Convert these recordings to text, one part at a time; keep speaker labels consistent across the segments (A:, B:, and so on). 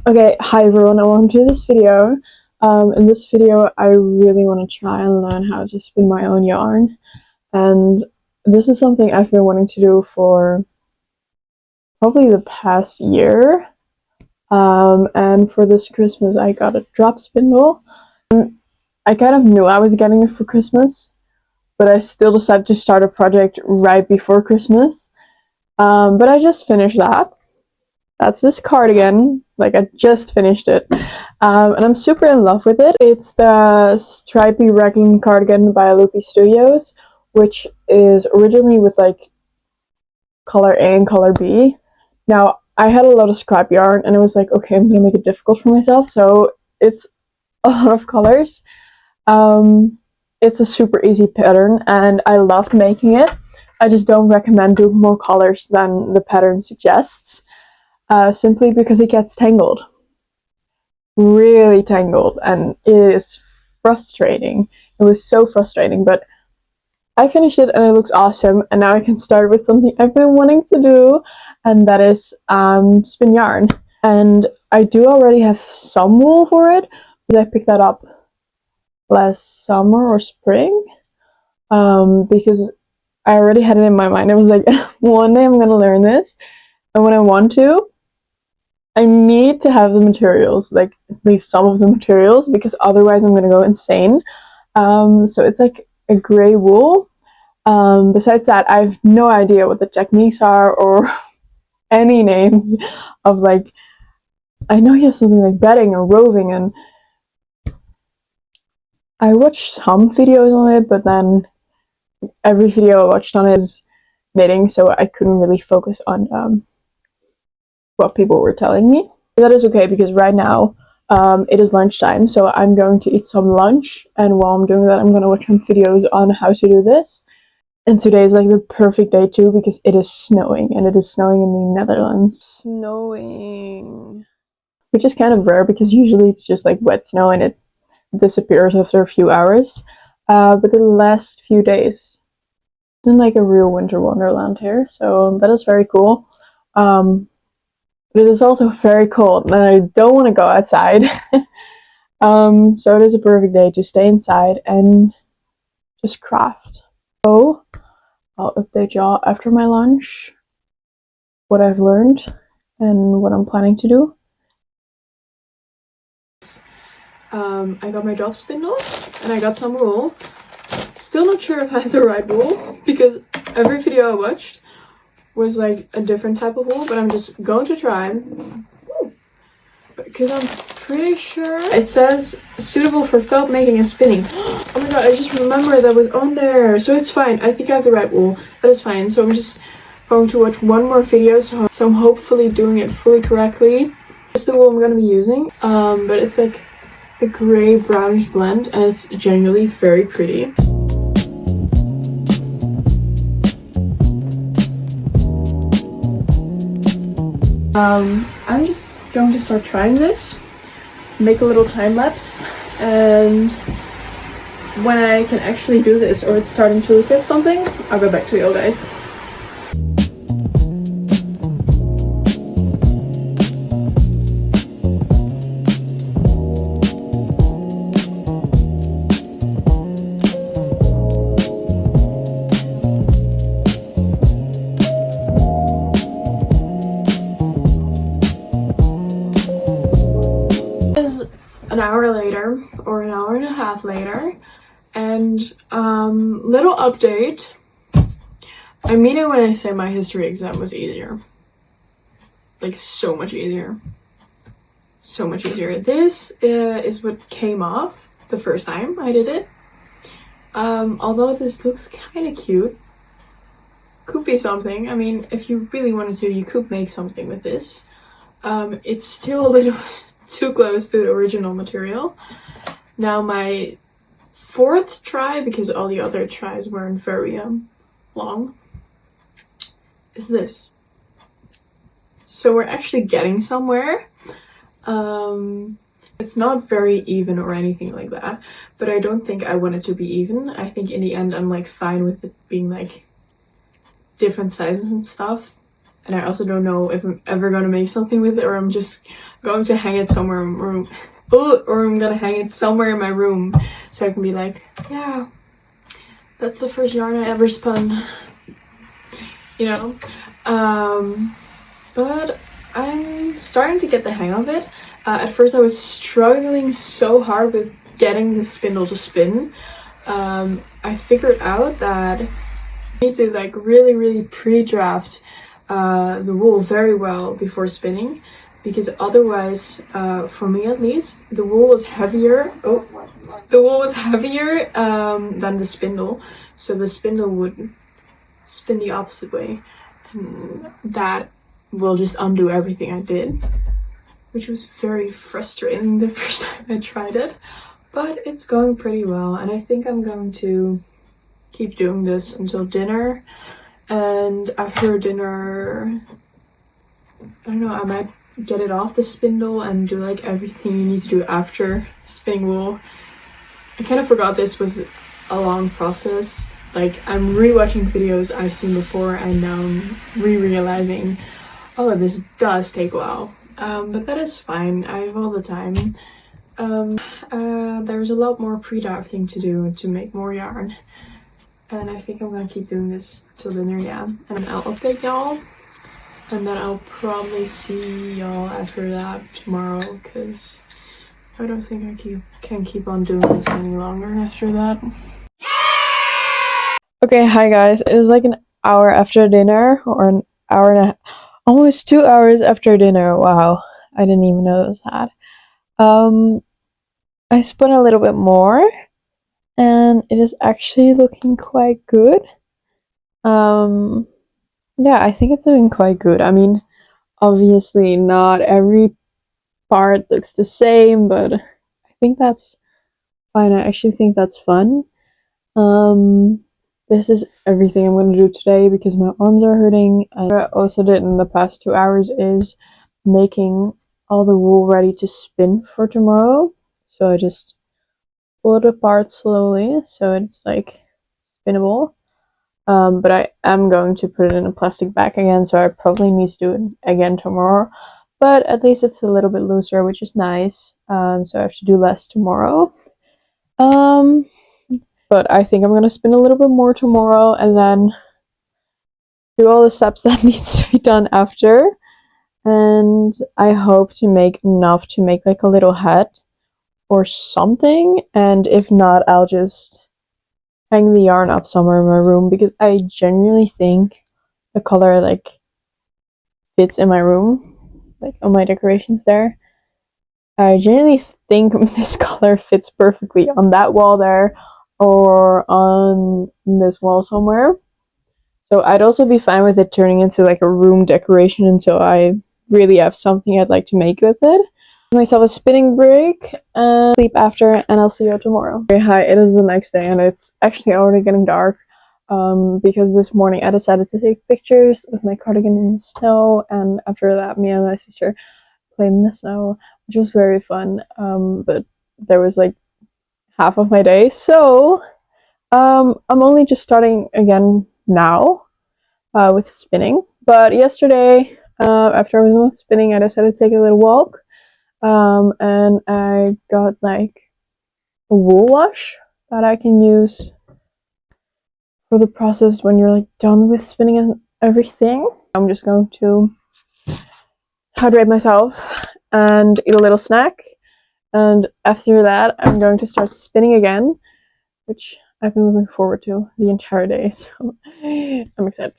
A: Okay, hi everyone, I want to do this video. In this video, I really want to try and learn how to spin my own yarn. And this is something I've been wanting to do for probably the past year. And for this Christmas, I got a drop spindle. And I kind of knew I was getting it for Christmas, but I still decided to start a project right before Christmas. But I just finished that. That's this cardigan. Like, I just finished it. And I'm super in love with it. It's the stripy raglan cardigan by Loopy Studios, which is originally with like color A and color B. Now, I had a lot of scrap yarn and it was like, okay, I'm gonna make it difficult for myself. So it's a lot of colors. It's a super easy pattern and I loved making it. I just don't recommend doing more colors than the pattern suggests. Simply because it gets tangled. Really tangled, and it is frustrating. It was so frustrating, but I finished it and it looks awesome, and now I can start with something I've been wanting to do, and that is spin yarn. And I do already have some wool for it, because I picked that up last summer or spring, because I already had it in my mind. I was like, one day I'm gonna learn this, and when I want to, I need to have the materials, like at least some of the materials, because otherwise I'm gonna go insane. So it's like a gray wool. Besides that, I have no idea what the techniques are or any names of, like, I know you have something like bedding or roving, and I watched some videos on it, but then every video I watched on it is knitting, so I couldn't really focus on what people were telling me. But that is okay, because right now it is lunchtime, so I'm going to eat some lunch, and while I'm doing that, I'm going to watch some videos on how to do this. And today is like the perfect day too, because it is snowing, and it is snowing in the Netherlands. Snowing. Which is kind of rare, because usually it's just like wet snow and it disappears after a few hours. But the last few days, it's been like a real winter wonderland here, so that is very cool. But it is also very cold, and I don't want to go outside. So it is a perfect day to stay inside and just craft. So I'll update y'all after my lunch, what I've learned and what I'm planning to do. I got my drop spindle and I got some wool. Still not sure if I have the right wool, because every video I watched was like a different type of wool, but I'm just going to try, because I'm pretty sure it says suitable for felt making and spinning. Oh my god, I just remembered that was on there, so it's fine. I think I have the right wool. That is fine. So I'm just going to watch one more video, so I'm hopefully doing it fully correctly. It's the wool I'm going to be using, but it's like a gray brownish blend, and it's genuinely very pretty. I'm just going to start trying this, make a little time lapse, and when I can actually do this, or it's starting to look like something, I'll go back to you guys. An hour later, or an hour and a half later, and little update. I mean it when I say my history exam was easier. Like, so much easier. So much easier. This is what came off the first time I did it. Although this looks kind of cute. Could be something. I mean, if you really wanted to, you could make something with this. It's still a little too close to the original material. Now my fourth try, because all the other tries weren't very long, is this. So we're actually getting somewhere. It's not very even or anything like that, but I don't think I want it to be even. I think in the end I'm like fine with it being like different sizes and stuff. and I also don't know if I'm ever gonna make something with it, or I'm just going to hang it somewhere in my room. Or I'm gonna hang it somewhere in my room so I can be like, yeah, that's the first yarn I ever spun, you know. But I'm starting to get the hang of it. At first I was struggling so hard with getting the spindle to spin. I figured out that you need to like really pre-draft the wool very well before spinning, because otherwise, for me at least, the wool was heavier. The wool was heavier than the spindle, so the spindle would spin the opposite way, and that will just undo everything I did, which was very frustrating the first time I tried it. But it's going pretty well, and I think I'm going to keep doing this until dinner. And after dinner, I don't know, I might get it off the spindle and do like everything you need to do after spinning wool. I kind of forgot this was a long process. Like, I'm rewatching videos I've seen before, and now I'm realizing, oh, this does take a while. But that is fine. I have all the time. There's a lot more pre-drafting to do to make more yarn, and I think I'm gonna keep doing this till dinner, yeah. And I'll update y'all, and then I'll probably see y'all after that tomorrow, because I don't think I can keep on doing this any longer after that. Okay, hi guys. It is like an hour after dinner, or an hour and almost 2 hours after dinner. Wow, I didn't even know this had. I spun a little bit more, and it is actually looking quite good. Yeah, I think it's looking quite good. I mean, obviously not every part looks the same, but I think that's fine. I actually think that's fun. This is everything I'm going to do today because my arms are hurting. And what I also did in the past 2 hours is making all the wool ready to spin for tomorrow. So I just pull it apart slowly so it's like spinnable. But I am going to put it in a plastic bag again, so I probably need to do it again tomorrow. But at least it's a little bit looser, which is nice. So I have to do less tomorrow. But I think I'm gonna spin a little bit more tomorrow, and then do all the steps that needs to be done after. And I hope to make enough to make like a little hat or something. And if not, I'll just hang the yarn up somewhere in my room, because I genuinely think the color like fits in my room, like on my decorations there. I genuinely think this color fits perfectly on that wall there, or on this wall somewhere. So I'd also be fine with it turning into like a room decoration until I really have something I'd like to make with it. Myself a spinning break and sleep after, and I'll see you tomorrow. Okay, hi, it is the next day, and it's actually already getting dark, because this morning I decided to take pictures with my cardigan in the snow, and after that me and my sister played in the snow, which was very fun. But there was like half of my day, so I'm only just starting again now with spinning. But yesterday, after I was done with spinning, I decided to take a little walk. And I got like a wool wash that I can use for the process when you're like done with spinning and everything. I'm just going to hydrate myself and eat a little snack, and after that I'm going to start spinning again, which I've been looking forward to the entire day, so I'm excited.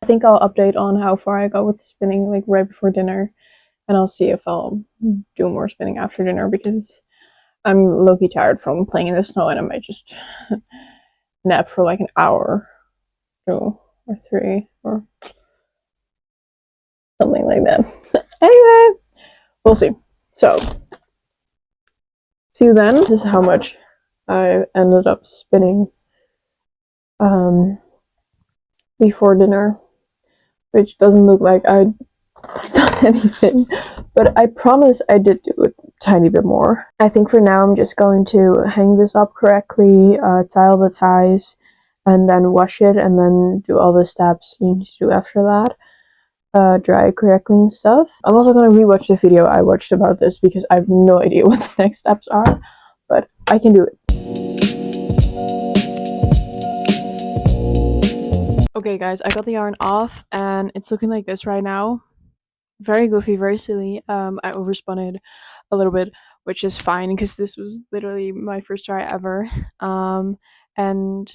A: I think I'll update on how far I got with spinning like right before dinner, and I'll see if I'll do more spinning after dinner, because I'm low-key tired from playing in the snow, and I might just nap for like an hour, 2 or 3, or something like that. Anyway, we'll see. So, see you then. This is how much I ended up spinning before dinner, which doesn't look like I done anything, but I promise I did do a tiny bit more. I think for now I'm just going to hang this up correctly, tie all the ties, and then wash it, and then do all the steps you need to do after that. dry correctly and stuff. I'm also gonna rewatch the video I watched about this because I have no idea what the next steps are, but I can do it. Okay guys, I got the yarn off and it's looking like this right now. Very goofy, very silly. I overspun it a little bit, which is fine because this was literally my first try ever. And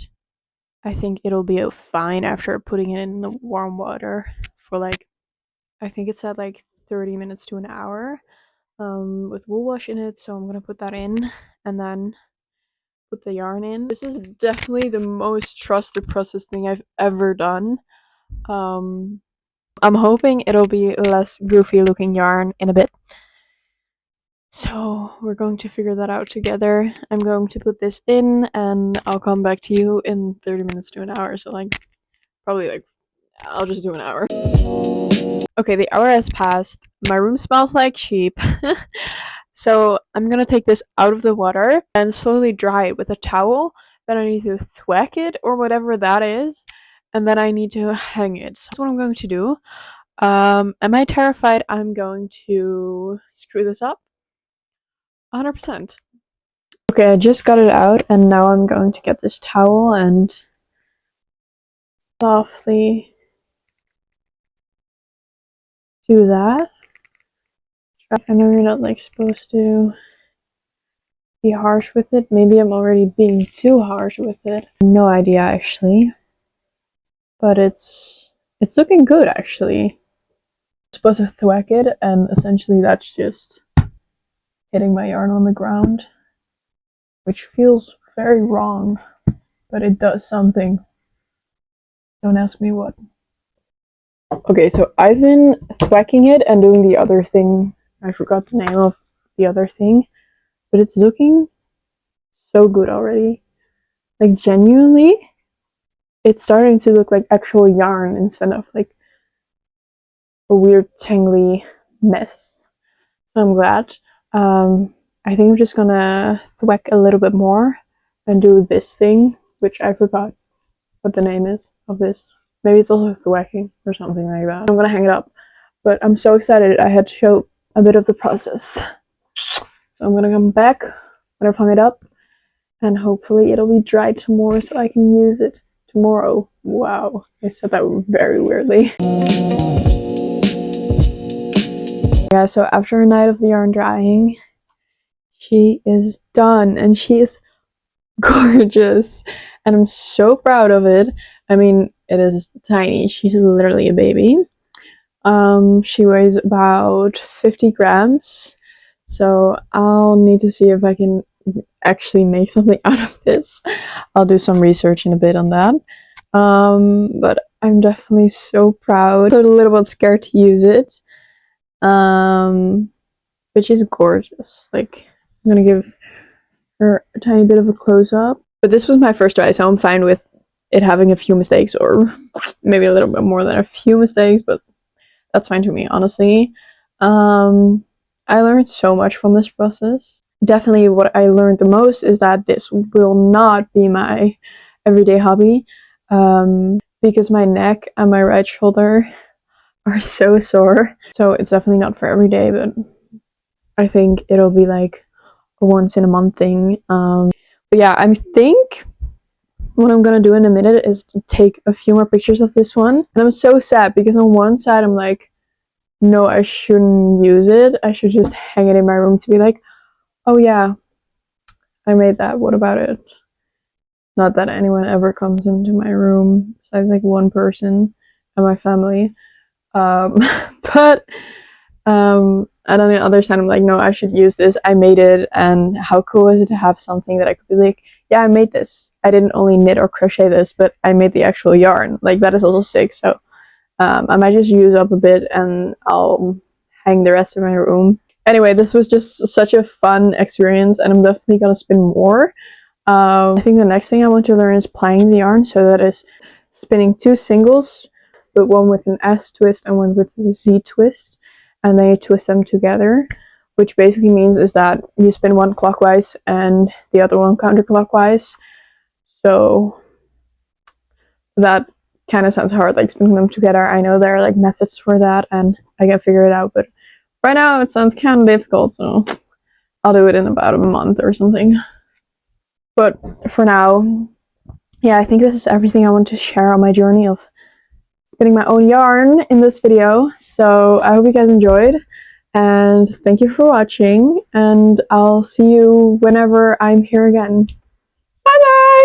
A: I think it'll be fine after putting it in the warm water for like, I think it's at like 30 minutes to an hour, with wool wash in it. So I'm gonna put that in and then put the yarn in. This is definitely the most trusted process thing I've ever done. I'm hoping it'll be less goofy looking yarn in a bit. So we're going to figure that out together. I'm going to put this in and I'll come back to you in 30 minutes to an hour. So like probably like I'll just do an hour. Okay, the hour has passed. My room smells like sheep. So I'm gonna take this out of the water and slowly dry it with a towel. Then I need to thwack it or whatever that is. And then I need to hang it. So that's what I'm going to do. Am I terrified I'm going to screw this up? 100%. Okay, I just got it out and now I'm going to get this towel and softly do that. I know you're not like supposed to be harsh with it. Maybe I'm already being too harsh with it. No idea actually. But it's looking good actually. I'm supposed to thwack it and essentially that's just hitting my yarn on the ground, which feels very wrong, but it does something. Don't ask me what. Okay, so I've been thwacking it and doing the other thing. I forgot the name of the other thing, but it's looking so good already. Like genuinely, it's starting to look like actual yarn instead of like a weird tangly mess. So I'm glad. I think I'm just gonna thwack a little bit more and do this thing, which I forgot what the name is of this. Maybe it's also thwacking or something like that. I'm gonna hang it up, but I'm so excited I had to show a bit of the process. So I'm gonna come back when I've hung it up and hopefully it'll be dry tomorrow so I can use it tomorrow. Wow, I said that very weirdly. Yeah, so after a night of the yarn drying, she is done and she is gorgeous and I'm so proud of it. I mean, it is tiny. She's literally a baby. She weighs about 50 grams. So I'll need to see if I can actually make something out of this. I'll do some research in a bit on that. But I'm definitely so proud. So a little bit scared to use it. But she's gorgeous. Like, I'm gonna give her a tiny bit of a close-up. But this was my first try, so I'm fine with it having a few mistakes, or maybe a little bit more than a few mistakes, but that's fine to me, honestly. I learned so much from this process. Definitely what I learned the most is that this will not be my everyday hobby, because my neck and my right shoulder are so sore. So it's definitely not for every day, but I think it'll be like a once in a month thing. But yeah, I think what I'm gonna do in a minute is to take a few more pictures of this one. And I'm so sad because on one side I'm like, no, I shouldn't use it. I should just hang it in my room to be like, oh yeah, I made that. What about it? Not that anyone ever comes into my room besides like one person and my family. But and on the other side, I'm like, no, I should use this. I made it, and how cool is it to have something that I could be like, yeah, I made this. I didn't only knit or crochet this, but I made the actual yarn. Like, that is also sick. So I might just use up a bit and I'll hang the rest in my room. Anyway, this was just such a fun experience and I'm definitely gonna spin more. I think the next thing I want to learn is plying the yarn. So that is spinning 2 singles, but one with an S twist and one with a Z twist. And then you twist them together, which basically means is that you spin one clockwise and the other one counterclockwise. So that kind of sounds hard, like spinning them together. I know there are like methods for that and I can figure it out, but right now it sounds kind of difficult, so I'll do it in about a month or something. But for now, yeah, I think this is everything I want to share on my journey of spinning my own yarn in this video. So I hope you guys enjoyed, and thank you for watching, and I'll see you whenever I'm here again. Bye bye!